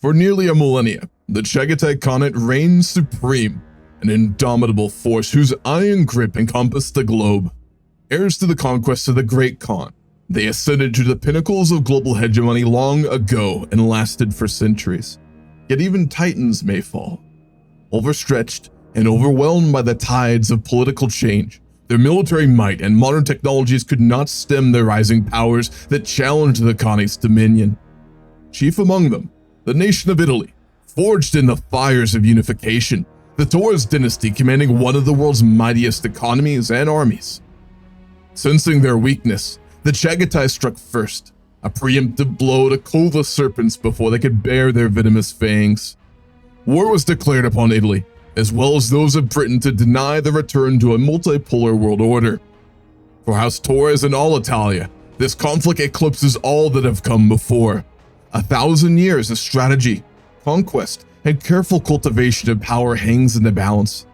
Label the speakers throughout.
Speaker 1: For nearly a millennia, the Chagatai Khanate reigned supreme, an indomitable force whose iron grip encompassed the globe. Heirs to the conquest of the Great Khan, they ascended to the pinnacles of global hegemony long ago and lasted for centuries. Yet even titans may fall. Overstretched and overwhelmed by the tides of political change, their military might and modern technologies could not stem the rising powers that challenged the Khanate's dominion. Chief among them, the nation of Italy, forged in the fires of unification, the Torres dynasty commanding one of the world's mightiest economies and armies. Sensing their weakness, the Chagatai struck first, a preemptive blow to clove the serpents before they could bare their venomous fangs. War was declared upon Italy, as well as those of Britain, to deny the return to a multipolar world order. For House Torres and all Italia, this conflict eclipses all that have come before. 1,000 years of strategy, conquest, and careful cultivation of power hangs in the balance.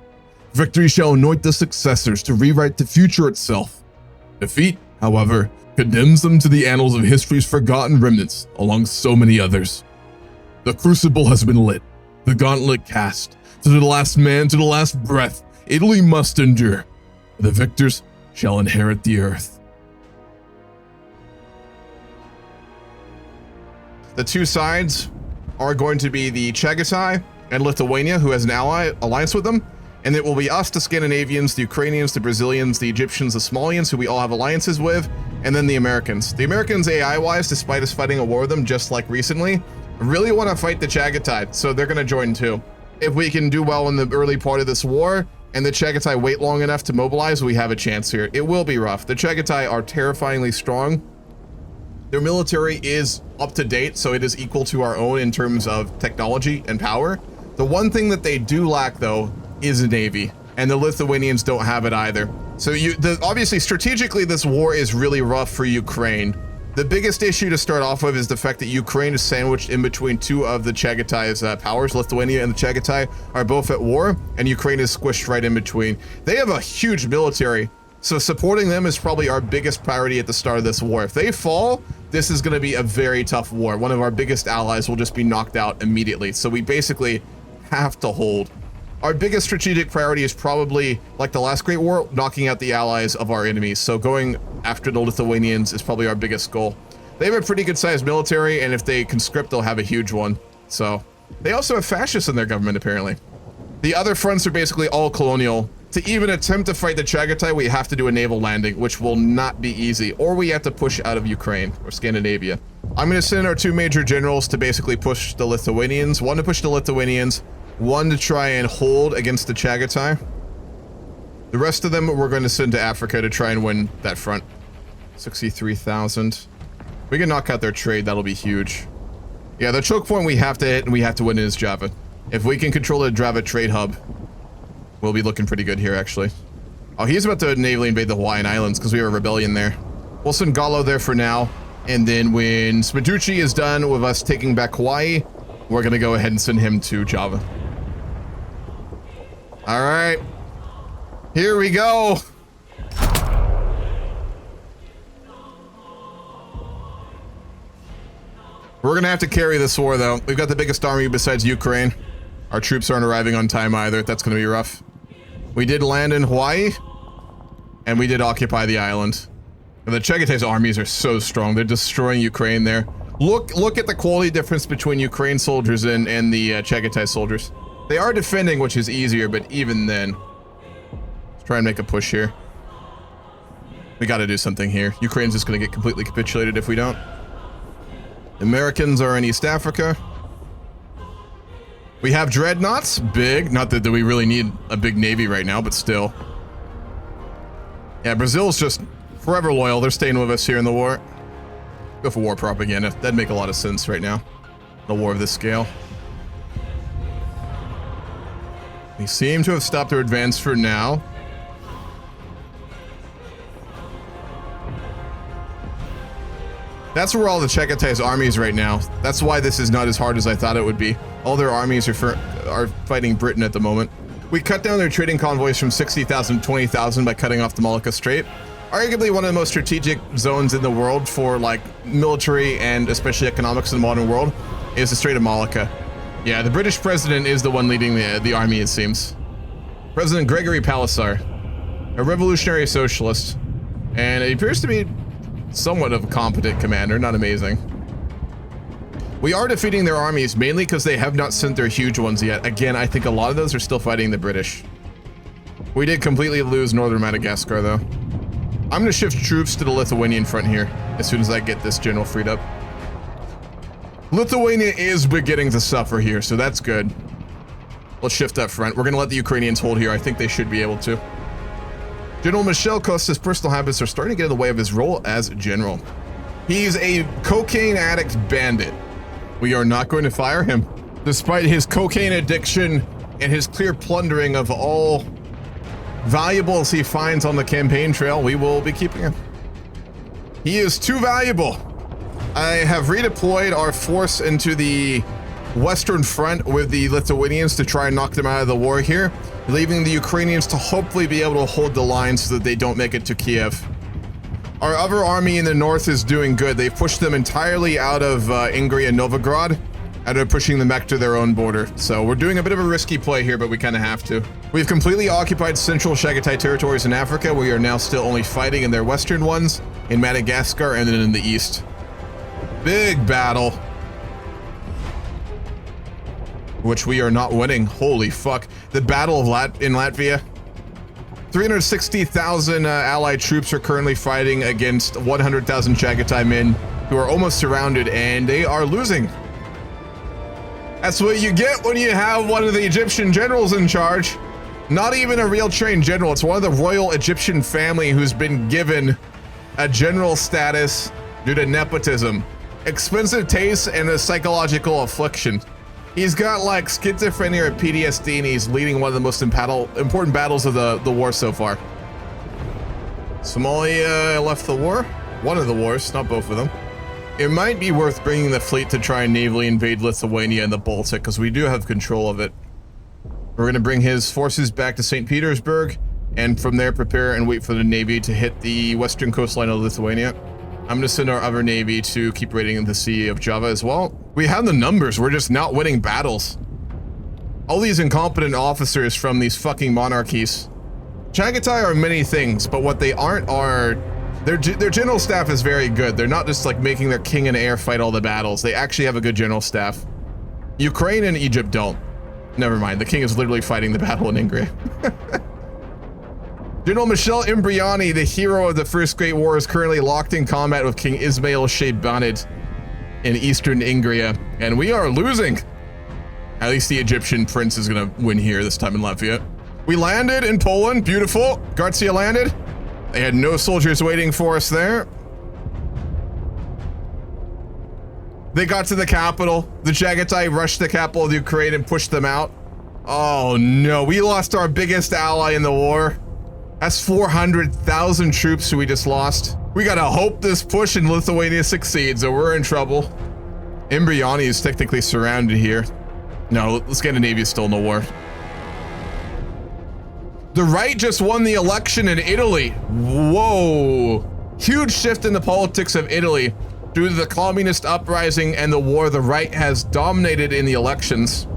Speaker 1: Victory shall anoint the successors to rewrite the future itself. Defeat, however, condemns them to the annals of history's forgotten remnants, along so many others. The crucible has been lit, the gauntlet cast. To the last man, to the last breath, Italy must endure. The victors shall inherit the earth.
Speaker 2: The two sides are going to be the Chagatai and Lithuania, who has an alliance with them, and it will be us, the Scandinavians, the Ukrainians, the Brazilians, the Egyptians, the Somalians, who we all have alliances with, and then the Americans. The Americans, AI-wise, despite us fighting a war with them just like recently, really want to fight the Chagatai, so they're going to join too. If we can do well in the early part of this war, and the Chagatai wait long enough to mobilize, we have a chance here. It will be rough. The Chagatai are terrifyingly strong. Their military is up to date, so it is equal to our own in terms of technology and power. The one thing that they do lack, though, is a navy, and the Lithuanians don't have it either. So obviously, strategically, this war is really rough for Ukraine. The biggest issue to start off with is the fact that Ukraine is sandwiched in between two of the Chagatai's powers. Lithuania and the Chagatai are both at war, and Ukraine is squished right in between. They have a huge military, so supporting them is probably our biggest priority at the start of this war. If they fall, this is going to be a very tough war. One of our biggest allies will just be knocked out immediately, so we basically have to hold. Our biggest strategic priority is probably, like the last Great War, knocking out the allies of our enemies. So going after the Lithuanians is probably our biggest goal. They have a pretty good sized military, and if they conscript, they'll have a huge one. So they also have fascists in their government, apparently. The other fronts are basically all colonial. To even attempt to fight the Chagatai, we have to do a naval landing, which will not be easy, or we have to push out of Ukraine or Scandinavia. I'm going to send our two major generals to basically push the Lithuanians. One to push the Lithuanians, one to try and hold against the Chagatai. The rest of them we're going to send to Africa to try and win that front. 63,000. We can knock out their trade, that'll be huge. Yeah, the choke point we have to hit and we have to win is Java. If we can control the Java trade hub, we'll be looking pretty good here, actually. Oh, he's about to navally invade the Hawaiian Islands because we have a rebellion there. We'll send Gallo there for now, and then when Smaduchi is done with us taking back Hawaii, we're going to go ahead and send him to Java. All right, here we go. We're going to have to carry this war, though. We've got the biggest army besides Ukraine. Our troops aren't arriving on time either. That's going to be rough. We did land in Hawaii, and we did occupy the island. And the Chagatai's armies are so strong. They're destroying Ukraine there. Look at the quality difference between Ukraine soldiers and the Chagatai soldiers. They are defending, which is easier, but even then, let's try and make a push here. We got to do something here. Ukraine's just going to get completely capitulated if we don't. The Americans are in East Africa. We have dreadnoughts, big. Not that we really need a big navy right now, but still. Yeah, Brazil's just forever loyal. They're staying with us here in the war. Go for war propaganda. That'd make a lot of sense right now. A war of this scale. They seem to have stopped their advance for now. That's where all the Chagatai's armies right now. That's why this is not as hard as I thought it would be. All their armies are fighting Britain at the moment. We cut down their trading convoys from 60,000 to 20,000 by cutting off the Malacca Strait. Arguably one of the most strategic zones in the world for like military and especially economics in the modern world. is the Strait of Malacca. Yeah, the British president is the one leading the army, it seems. President Gregory Palliser, a revolutionary socialist, and he appears to be somewhat of a competent commander, not amazing. We are defeating their armies mainly because they have not sent their huge ones yet. Again, I think a lot of those are still fighting the British. We did completely lose northern Madagascar though. I'm gonna shift troops to the Lithuanian front here as soon as I get this general freed up. Lithuania is beginning to suffer here, so that's good. Let's shift up front. We're gonna let the Ukrainians hold here. I think they should be able to. General Michel Costa's personal habits are starting to get in the way of his role as general. He's a cocaine addict bandit. We are not going to fire him. Despite his cocaine addiction and his clear plundering of all valuables he finds on the campaign trail, we will be keeping him. He is too valuable. I have redeployed our force into the Western Front with the Lithuanians to try and knock them out of the war here, leaving the Ukrainians to hopefully be able to hold the line so that they don't make it to Kiev. Our other army in the north is doing good. They've pushed them entirely out of Ingria and Novgorod, and are pushing them back to their own border. So we're doing a bit of a risky play here, but we kind of have to. We've completely occupied central Chagatai territories in Africa. We are now still only fighting in their western ones, in Madagascar, and then in the east. Big battle, which we are not winning. Holy fuck. The Battle of in Latvia. 360,000 allied troops are currently fighting against 100,000 Chagatai men who are almost surrounded, and they are losing. That's what you get when you have one of the Egyptian generals in charge. Not even a real trained general. It's one of the royal Egyptian family who's been given a general status due to nepotism, expensive taste, and a psychological affliction. He's got like schizophrenia or PTSD, and he's leading one of the most important battles of the war so far. Somalia left the war? One of the wars, not both of them. It might be worth bringing the fleet to try and navally invade Lithuania and the Baltic, because we do have control of it. We're going to bring his forces back to St. Petersburg, and from there prepare and wait for the Navy to hit the western coastline of Lithuania. I'm going to send our other Navy to keep raiding the Sea of Java as well. We have the numbers, we're just not winning battles. All these incompetent officers from these fucking monarchies. Chagatai are many things, but what they aren't are... Their general staff is very good. They're not just like making their king and heir fight all the battles. They actually have a good general staff. Ukraine and Egypt don't. Never mind, the king is literally fighting the battle in Ingria. General Michel Imbriani, the hero of the First Great War, is currently locked in combat with King Ismail Shaybanid in eastern Ingria, and we are losing. At least the Egyptian prince is gonna win here this time in Latvia. We landed in Poland, beautiful. Garcia landed. They had no soldiers waiting for us there. They got to the capital. The Chagatai rushed the capital of the Ukraine and pushed them out. Oh no, we lost our biggest ally in the war. That's 400,000 troops who we just lost. We gotta hope this push in Lithuania succeeds, or we're in trouble. Imbriani is technically surrounded here. No, Scandinavia is still in the war. The right just won the election in Italy. Whoa. Huge shift in the politics of Italy. Due to the communist uprising and the war, the right has dominated in the elections.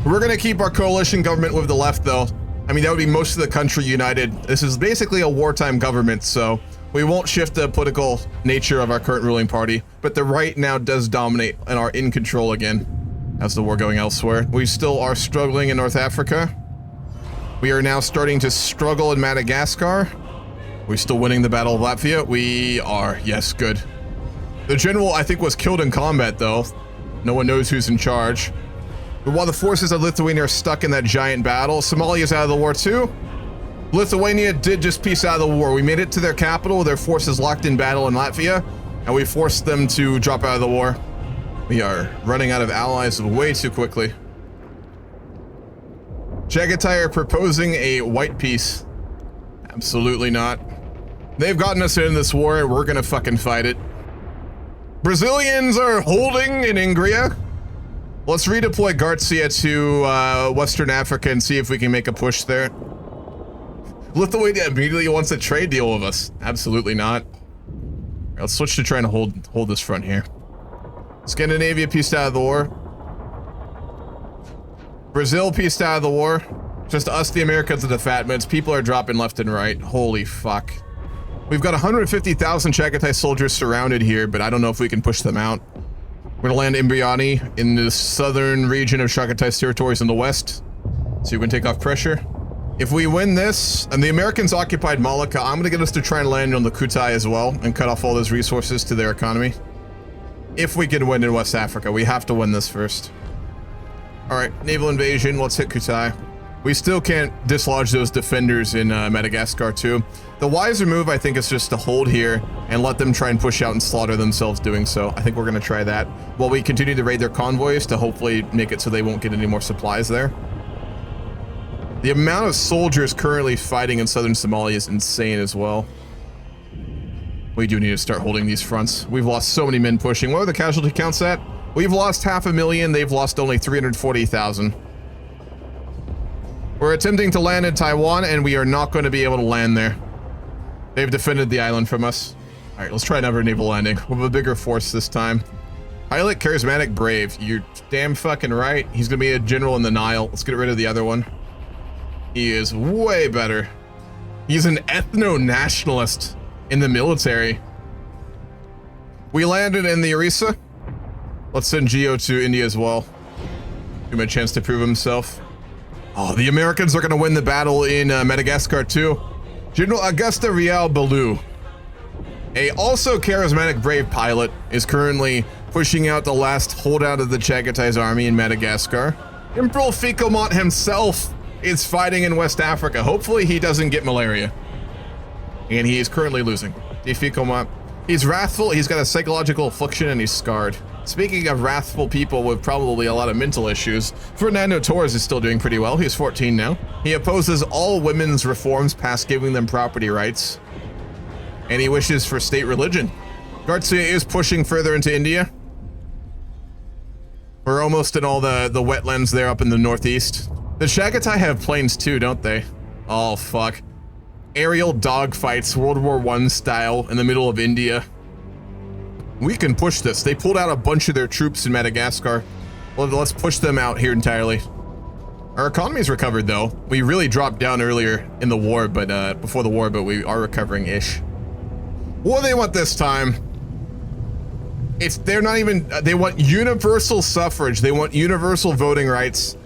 Speaker 2: We're gonna keep our coalition government with the left though. I mean, that would be most of the country united. This is basically a wartime government, so we won't shift the political nature of our current ruling party, but the right now does dominate and are in control again. How's the war going elsewhere? We still are struggling in North Africa. We are now starting to struggle in Madagascar. We're still winning the Battle of Latvia. We are, yes, good. The general, I think, was killed in combat though. No one knows who's in charge. But while the forces of Lithuania are stuck in that giant battle, Somalia's out of the war too. Lithuania did just piece out of the war. We made it to their capital with their forces locked in battle in Latvia, and we forced them to drop out of the war. We are running out of allies way too quickly. Chagatai are proposing a white peace. Absolutely not. They've gotten us in this war, and we're gonna fucking fight it. Brazilians are holding in Ingria. Let's redeploy Garcia to Western Africa and see if we can make a push there. Lithuania immediately wants a trade deal with us. Absolutely not. Let's switch to trying to hold this front here. Scandinavia pieced out of the war. Brazil pieced out of the war. Just us, the Americans, and the Fatmans. People are dropping left and right. Holy fuck. We've got 150,000 Chagatai soldiers surrounded here, but I don't know if we can push them out. We're gonna land Imbriani in the southern region of Chagatai's territories in the west, so you can take off pressure. If we win this, and the Americans occupied Malacca, I'm gonna get us to try and land on the Kutai as well, and cut off all those resources to their economy. If we can win in West Africa, we have to win this first. Alright, naval invasion, let's hit Kutai. We still can't dislodge those defenders in Madagascar too. The wiser move, I think, is just to hold here and let them try and push out and slaughter themselves doing so. I think we're gonna try that while we continue to raid their convoys to hopefully make it so they won't get any more supplies there. The amount of soldiers currently fighting in southern Somalia is insane as well. We do need to start holding these fronts. We've lost so many men pushing. What are the casualty counts at? We've lost 500,000, they've lost only 340,000. We're attempting to land in Taiwan, and we are not going to be able to land there. They've defended the island from us. All right, let's try another naval landing. We'll have a bigger force this time. Pilot, charismatic, brave. You're damn fucking right. He's going to be a general in the Nile. Let's get rid of the other one. He is way better. He's an ethno-nationalist in the military. We landed in the Orissa. Let's send Geo to India as well. Give him a chance to prove himself. Oh, the Americans are going to win the battle in Madagascar too. General Augusta Real Belou, a also charismatic brave pilot, is currently pushing out the last holdout of the Chagatai's army in Madagascar. Emperor Ficomont himself is fighting in West Africa. Hopefully he doesn't get malaria. And he is currently losing. Ficomont. He's wrathful, he's got a psychological affliction, and he's scarred. Speaking of wrathful people with probably a lot of mental issues, Fernando Torres is still doing pretty well. He's 14 now. He opposes all women's reforms past giving them property rights. And he wishes for state religion. Garcia is pushing further into India. We're almost in all the wetlands there up in the northeast. The Chagatai have planes too, don't they? Oh, fuck. Aerial dogfights, World War I style, in the middle of India. We can push this. They pulled out a bunch of their troops in Madagascar. Well, let's push them out here entirely. Our economy's recovered though. We really dropped down earlier in the war, but before the war, but we are recovering-ish. What do they want this time? They're not even, they want universal suffrage. They want universal voting rights.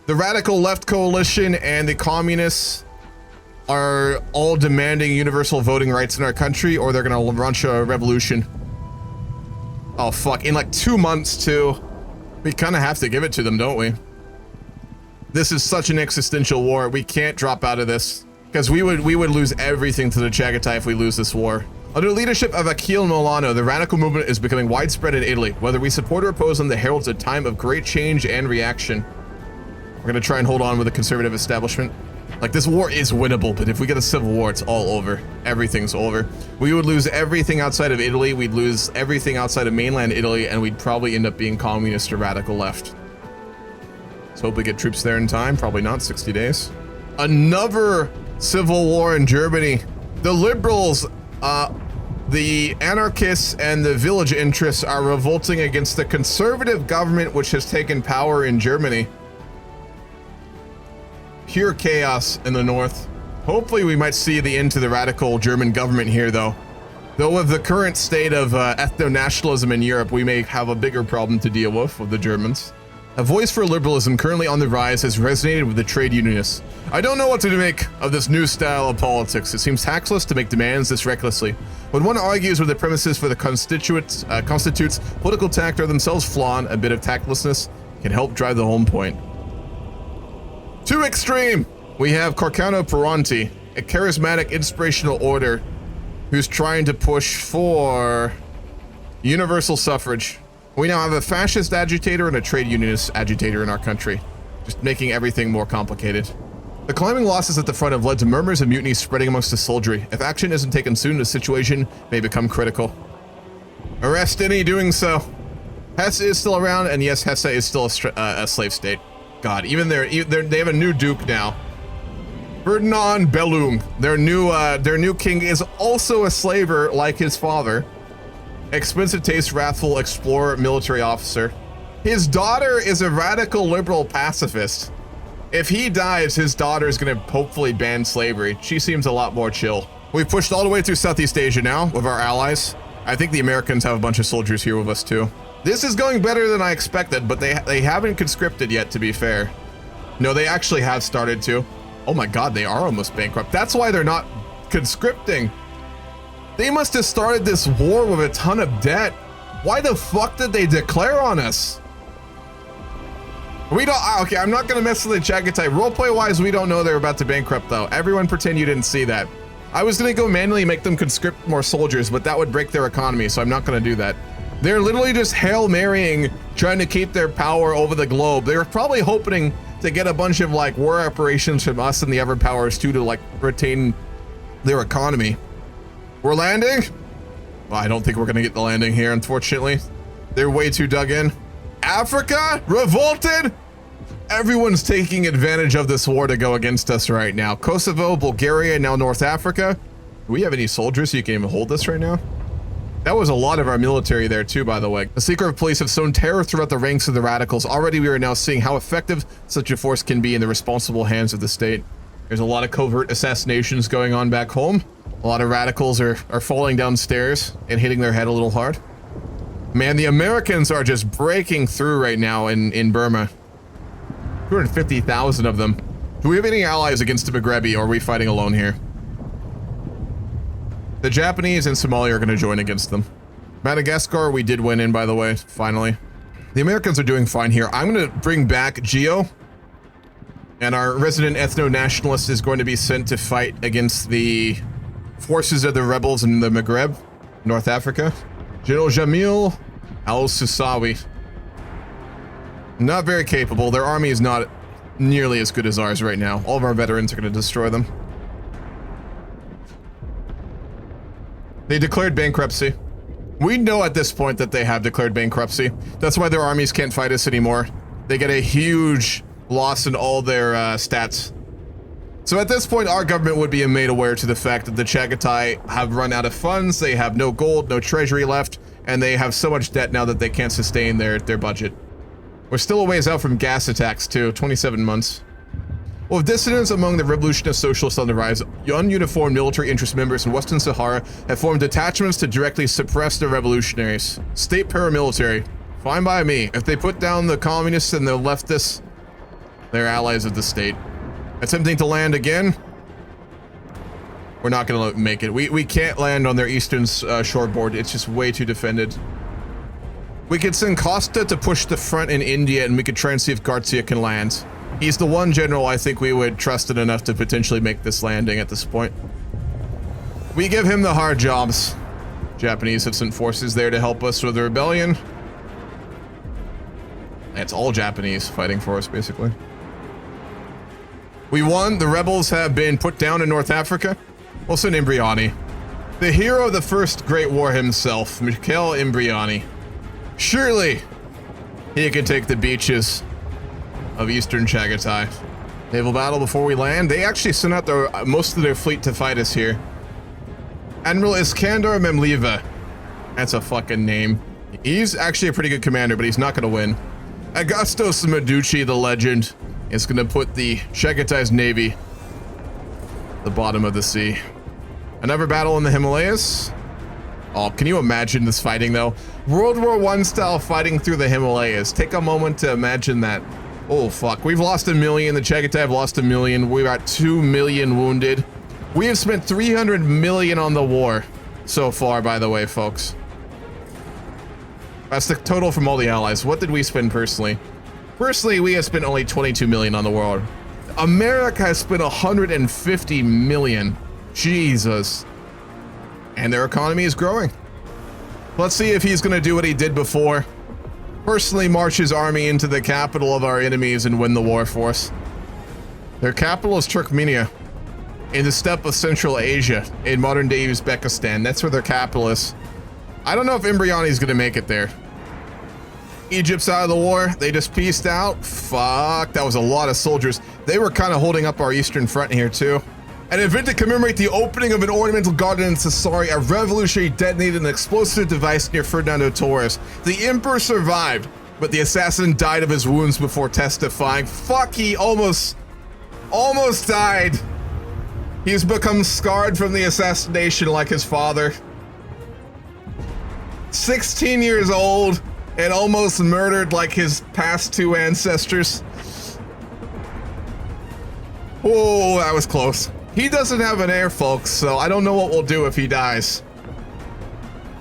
Speaker 2: The radical left coalition and the communists are all demanding universal voting rights in our country, or they're gonna launch a revolution. Oh fuck, in like 2 months too. We kind of have to give it to them, don't we? This is such an existential war. We can't drop out of this, because we would lose everything to the Chagatai if we lose this war. Under the leadership of Achille Milano, the radical movement is becoming widespread in Italy. Whether we support or oppose them, the heralds a time of great change and reaction. We're gonna try and hold on with the conservative establishment. Like, this war is winnable, but if we get a civil war, it's all over. Everything's over. We would lose everything outside of Italy, we'd lose everything outside of mainland Italy, and we'd probably end up being communist or radical left. Let's hope we get troops there in time. Probably not, 60 days. Another civil war in Germany. The liberals, the anarchists and the village interests are revolting against the conservative government which has taken power in Germany. Pure chaos in the north. Hopefully we might see the end to the radical German government here though. Though with the current state of ethno-nationalism in Europe, we may have a bigger problem to deal with the Germans. A voice for liberalism currently on the rise has resonated with the trade unionists. I don't know what to make of this new style of politics. It seems tactless to make demands this recklessly. When one argues with the premises for the constitutes political tact or themselves flawed, a bit of tactlessness can help drive the home point. Too extreme! We have Corcano Peranti, a charismatic inspirational order who's trying to push for universal suffrage. We now have a fascist agitator and a trade unionist agitator in our country, just making everything more complicated. The climbing losses at the front have led to murmurs and mutiny spreading amongst the soldiery. If action isn't taken soon, the situation may become critical. Arrest any doing so. Hesse is still around, and yes, Hesse is still a slave state. God, even they have a new duke now. Ferdinand Bellung, their new king, is also a slaver like his father. Expensive taste, wrathful explorer, military officer. His daughter is a radical liberal pacifist. If he dies, his daughter is going to hopefully ban slavery. She seems a lot more chill. We've pushed all the way through Southeast Asia now with our allies. I think the Americans have a bunch of soldiers here with us too. This is going better than I expected, but they haven't conscripted yet, to be fair. No, they actually have started to. Oh my God, they are almost bankrupt. That's why they're not conscripting. They must have started this war with a ton of debt. Why the fuck did they declare on us? We don't, okay, I'm not gonna mess with the Chagatai. Roleplay wise, we don't know they're about to bankrupt though. Everyone pretend you didn't see that. I was gonna go manually make them conscript more soldiers, but that would break their economy, so I'm not gonna do that. They're literally just Hail Marrying, trying to keep their power over the globe. They were probably hoping to get a bunch of like war operations from us and the other powers too to like retain their economy. We're landing? Well, I don't think we're gonna get the landing here, unfortunately. They're way too dug in. Africa? Revolted? Everyone's taking advantage of this war to go against us right now. Kosovo, Bulgaria, now North Africa. Do we have any soldiers so you can even hold this right now? That was a lot of our military there too, by the way. The secret police have sown terror throughout the ranks of the radicals. Already we are now seeing how effective such a force can be in the responsible hands of the state. There's a lot of covert assassinations going on back home. A lot of radicals are falling downstairs and hitting their head a little hard. Man, the Americans are just breaking through right now in Burma. 250,000 of them. Do we have any allies against the Maghrebi, or are we fighting alone here? The Japanese and Somalia are going to join against them. Madagascar, we did win in, by the way, finally. The Americans are doing fine here. I'm going to bring back Geo, and our resident ethno-nationalist is going to be sent to fight against the forces of the rebels in the Maghreb, North Africa. General Jamil al-Susawi. Not very capable. Their army is not nearly as good as ours right now. All of our veterans are going to destroy them. They declared bankruptcy. We know at this point that they have declared bankruptcy. That's why their armies can't fight us anymore. They get a huge loss in all their stats. So at this point, our government would be made aware to the fact that the Chagatai have run out of funds, they have no gold, no treasury left, and they have so much debt now that they can't sustain their budget. We're still a ways out from gas attacks too, 27 months. With dissidents among the revolutionist socialists on the rise, ununiformed military interest members in Western Sahara have formed detachments to directly suppress the revolutionaries. State paramilitary, fine by me. If they put down the communists and the leftists, they're allies of the state. Attempting to land again. We're not gonna make it. We can't land on their eastern shoreboard. It's just way too defended. We could send Costa to push the front in India, and we could try and see if Garcia can land. He's the one general I think we would trust it enough to potentially make this landing at this point. We give him the hard jobs. Japanese have sent forces there to help us with the rebellion. It's all Japanese fighting for us, basically. We won. The rebels have been put down in North Africa. We'll send Imbriani. The hero of the First Great War himself, Mikhail Imbriani. Surely he can take the beaches of Eastern Chagatai. Naval battle before we land. They actually sent out most of their fleet to fight us here. Admiral Iskandar Memlieva. That's a fucking name. He's actually a pretty good commander, but he's not going to win. Agustos Meducci, the legend, is going to put the Chagatai's navy at the bottom of the sea. Another battle in the Himalayas. Oh, can you imagine this fighting, though? World War I style fighting through the Himalayas. Take a moment to imagine that. Oh, fuck. We've lost 1 million. The Chagatai have lost 1 million. We've got 2 million wounded. We have spent 300 million on the war so far, by the way, folks. That's the total from all the allies. What did we spend personally? Personally, we have spent only 22 million on the war. America has spent 150 million. Jesus. And their economy is growing. Let's see if he's going to do what he did before. Personally march his army into the capital of our enemies and win the war for us. Their capital is Turkmenia, in the steppe of Central Asia, in modern-day Uzbekistan. That's where their capital is. I don't know if Imbriani's going to make it there. Egypt's out of the war. They just pieced out. Fuck, that was a lot of soldiers. They were kind of holding up our eastern front here, too. An event to commemorate the opening of an ornamental garden in Sassari, a revolutionary detonated an explosive device near Ferdinando Torres. The Emperor survived, but the assassin died of his wounds before testifying. Fuck, he almost died. He's become scarred from the assassination like his father. 16 years old and almost murdered like his past two ancestors. Oh, that was close. He doesn't have an heir, folks, so I don't know what we'll do if he dies.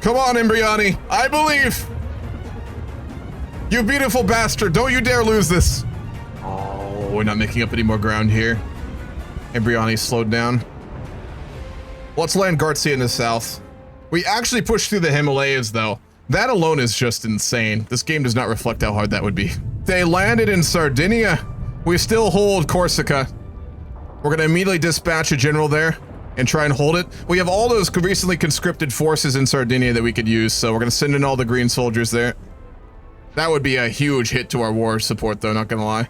Speaker 2: Come on, Imbriani, I believe. You beautiful bastard, don't you dare lose this. Oh, we're not making up any more ground here. Imbriani slowed down. Let's land Garcia in the south. We actually pushed through the Himalayas, though. That alone is just insane. This game does not reflect how hard that would be. They landed in Sardinia. We still hold Corsica. We're gonna immediately dispatch a general there and try and hold it. We have all those recently conscripted forces in Sardinia that we could use, so we're gonna send in all the green soldiers there. That would be a huge hit to our war support, though, not gonna lie.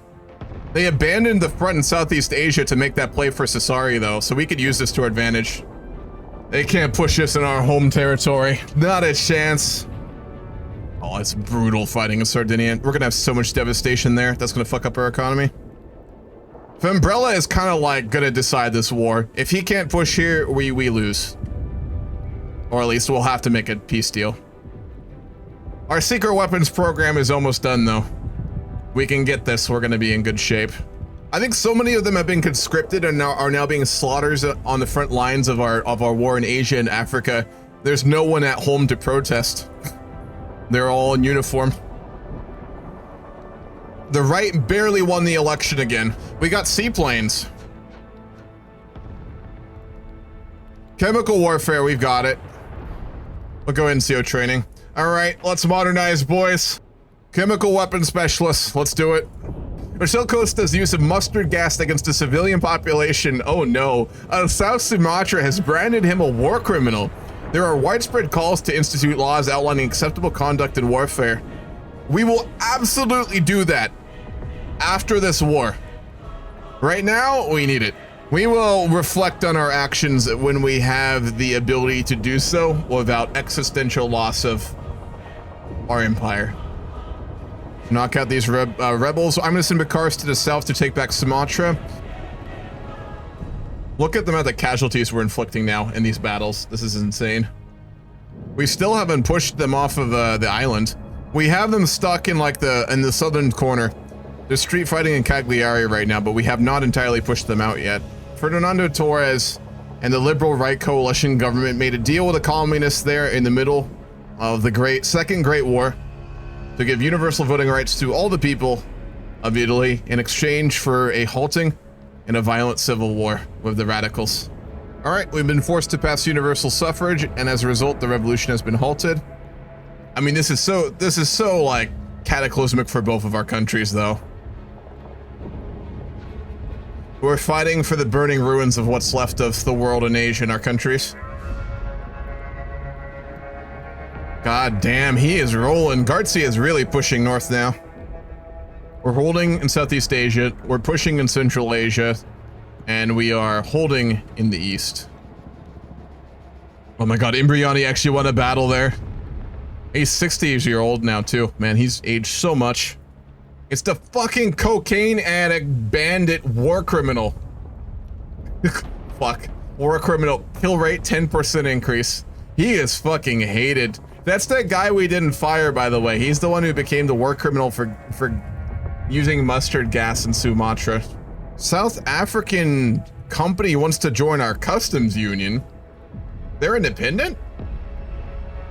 Speaker 2: They abandoned the front in Southeast Asia to make that play for Sassari, though, so we could use this to our advantage. They can't push us in our home territory. Not a chance. Oh, it's brutal fighting in Sardinia. We're gonna have so much devastation there. That's gonna fuck up our economy. Fembrella is kind of like gonna decide this war. If he can't push here, we lose. Or at least we'll have to make a peace deal. Our secret weapons program is almost done, though. We can get this. We're gonna be in good shape. I think so many of them have been conscripted and are now being slaughtered on the front lines of our war in Asia and Africa. There's no one at home to protest. They're all in uniform. The right barely won the election again. We got seaplanes. Chemical warfare, we've got it. We'll go NCO training. All right, let's modernize, boys. Chemical weapon specialists, let's do it. Marcel Costa's use of mustard gas against the civilian population. Oh no, South Sumatra has branded him a war criminal. There are widespread calls to institute laws outlining acceptable conduct in warfare. We will absolutely do that after this war. Right now, we need it. We will reflect on our actions when we have the ability to do so without existential loss of our empire. Knock out these rebels. I'm gonna send Bakaris to the south to take back Sumatra. Look at the amount of casualties we're inflicting now in these battles. This is insane. We still haven't pushed them off of the island. We have them stuck in like in the southern corner. There's street fighting in Cagliari right now, but we have not entirely pushed them out yet. Ferdinando Torres and the liberal right coalition government made a deal with the communists there in the middle of the Second Great War to give universal voting rights to all the people of Italy in exchange for a halting and a violent civil war with the radicals. All right, we've been forced to pass universal suffrage, and as a result, the revolution has been halted. I mean, this is so like cataclysmic for both of our countries, though. We're fighting for the burning ruins of what's left of the world and Asia in our countries. God damn, he is rolling. Garcia is really pushing north now. We're holding in Southeast Asia, we're pushing in Central Asia, and we are holding in the east. Oh my god, Imbriani actually won a battle there. He's 60-year-old now too. Man, he's aged so much. It's the fucking cocaine addict, bandit, war criminal. Fuck. War criminal. Kill rate 10% increase. He is fucking hated. That's that guy we didn't fire, by the way. He's the one who became the war criminal for using mustard gas in Sumatra. South African company wants to join our customs union. They're independent?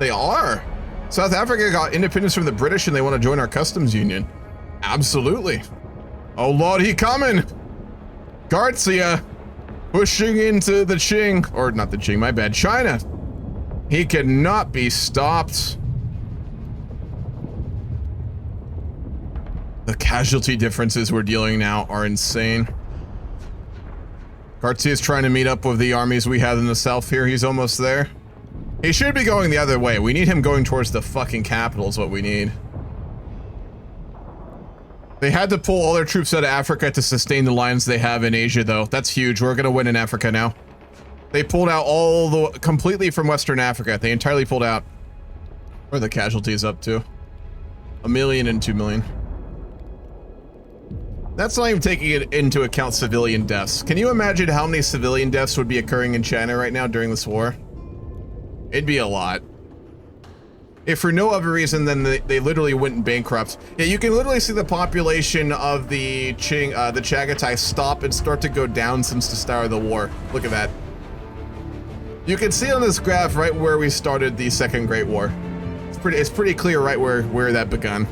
Speaker 2: They are. South Africa got independence from the British and they want to join our customs union. Absolutely. Oh lord, he coming. Garcia pushing into the Qing, or not the Qing, my bad, China. He cannot be stopped. The casualty differences we're dealing now are insane. Garcia is trying to meet up with the armies we have in the south here. He's almost there. He should be going the other way. We need him going towards the fucking capital is what we need. They had to pull all their troops out of Africa to sustain the lines they have in Asia, though. That's huge. We're gonna win in Africa now. They pulled out completely from Western Africa. They entirely pulled out. Where are the casualties up to? 1 million and 2 million. That's not even taking it into account civilian deaths. Can you imagine how many civilian deaths would be occurring in China right now during this war? It'd be a lot. If for no other reason than they literally went bankrupt. Yeah, you can literally see the population of the Chagatai stop and start to go down since the start of the war. Look at that. You can see on this graph right where we started the Second Great War. It's pretty clear right where that begun.